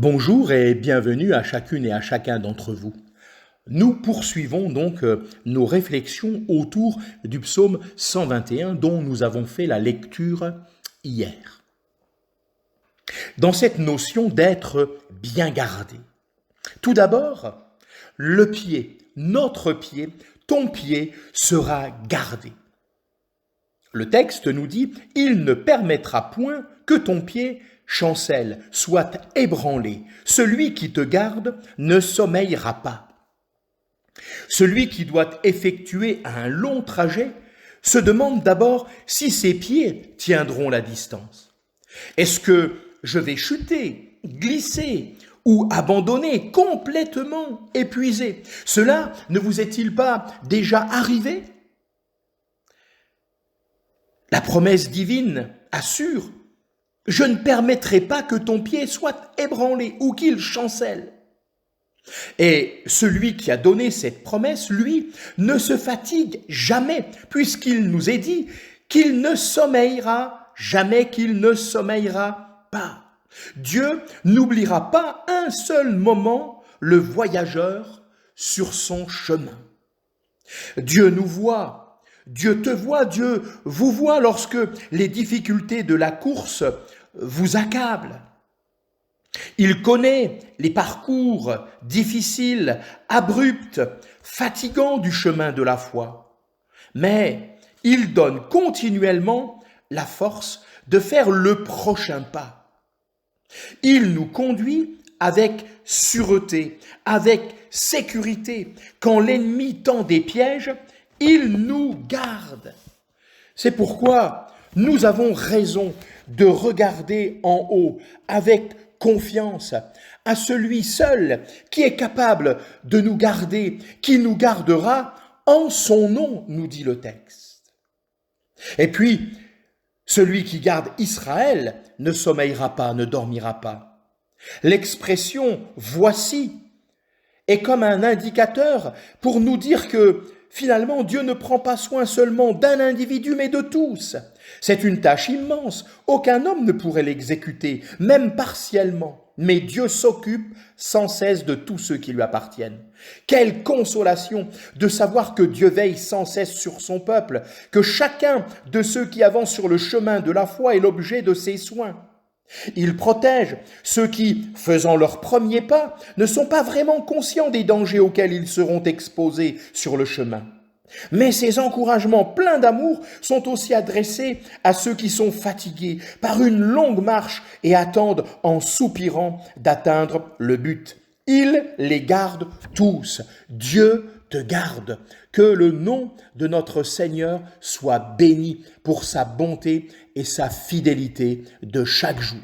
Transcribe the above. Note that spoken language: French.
Bonjour et bienvenue à chacune et à chacun d'entre vous. Nous poursuivons donc nos réflexions autour du psaume 121 dont nous avons fait la lecture hier. Dans cette notion d'être bien gardé. Tout d'abord, le pied, notre pied, ton pied sera gardé. Le texte nous dit « Il ne permettra point que ton pied chancelle, soit ébranlé. Celui qui te garde ne sommeillera pas. » Celui qui doit effectuer un long trajet se demande d'abord si ses pieds tiendront la distance. Est-ce que je vais chuter, glisser ou abandonner, complètement épuisé? Cela ne vous est-il pas déjà arrivé? La promesse divine assure « Je ne permettrai pas que ton pied soit ébranlé ou qu'il chancelle. » Et celui qui a donné cette promesse, lui, ne se fatigue jamais, puisqu'il nous est dit qu'il ne sommeillera jamais, qu'il ne sommeillera pas. Dieu n'oubliera pas un seul moment le voyageur sur son chemin. Dieu nous voit. Dieu te voit, Dieu vous voit lorsque les difficultés de la course vous accablent. Il connaît les parcours difficiles, abrupts, fatigants du chemin de la foi. Mais il donne continuellement la force de faire le prochain pas. Il nous conduit avec sûreté, avec sécurité. Quand l'ennemi tend des pièges, il nous garde. C'est pourquoi nous avons raison de regarder en haut avec confiance à celui seul qui est capable de nous garder, qui nous gardera en son nom, nous dit le texte. Et puis, celui qui garde Israël ne sommeillera pas, ne dormira pas. L'expression « voici » est comme un indicateur pour nous dire que finalement, Dieu ne prend pas soin seulement d'un individu, mais de tous. C'est une tâche immense. Aucun homme ne pourrait l'exécuter, même partiellement. Mais Dieu s'occupe sans cesse de tous ceux qui lui appartiennent. Quelle consolation de savoir que Dieu veille sans cesse sur son peuple, que chacun de ceux qui avancent sur le chemin de la foi est l'objet de ses soins. Il protège ceux qui, faisant leurs premiers pas, ne sont pas vraiment conscients des dangers auxquels ils seront exposés sur le chemin. Mais ces encouragements pleins d'amour sont aussi adressés à ceux qui sont fatigués par une longue marche et attendent en soupirant d'atteindre le but. Il les garde tous. Dieu te garde. Que le nom de notre Seigneur soit béni pour sa bonté et sa fidélité de chaque jour.